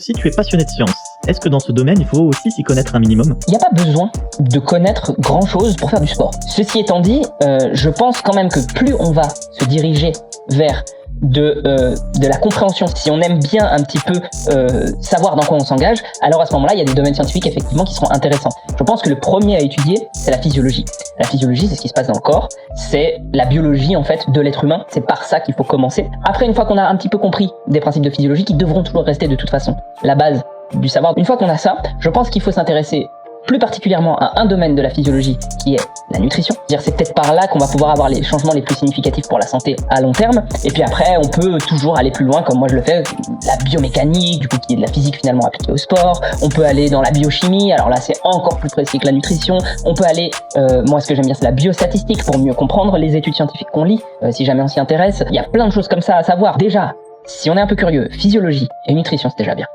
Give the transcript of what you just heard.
Si tu es passionné de science, est-ce que dans ce domaine, il faut aussi s'y connaître un minimum? Il n'y a pas besoin de connaître grand-chose pour faire du sport. Ceci étant dit, je pense quand même que plus on va se diriger vers de la compréhension, si on aime bien un petit peu savoir dans quoi on s'engage, alors à ce moment-là, il y a des domaines scientifiques effectivement qui seront intéressants. Je pense que le premier à étudier, c'est la physiologie. La physiologie, c'est ce qui se passe dans le corps, c'est la biologie en fait de l'être humain, c'est par ça qu'il faut commencer. Après, une fois qu'on a un petit peu compris des principes de physiologie qui devront toujours rester de toute façon la base du savoir, une fois qu'on a ça, je pense qu'il faut s'intéresser plus particulièrement à un domaine de la physiologie qui est la nutrition. C'est peut-être par là qu'on va pouvoir avoir les changements les plus significatifs pour la santé à long terme. Et puis après, on peut toujours aller plus loin, comme moi je le fais, la biomécanique, du coup qui est de la physique finalement appliquée au sport. On peut aller dans la biochimie, alors là c'est encore plus précis que la nutrition. On peut aller, moi ce que j'aime bien c'est la biostatistique pour mieux comprendre les études scientifiques qu'on lit, si jamais on s'y intéresse. Il y a plein de choses comme ça à savoir. Déjà, si on est un peu curieux, physiologie et nutrition c'est déjà bien.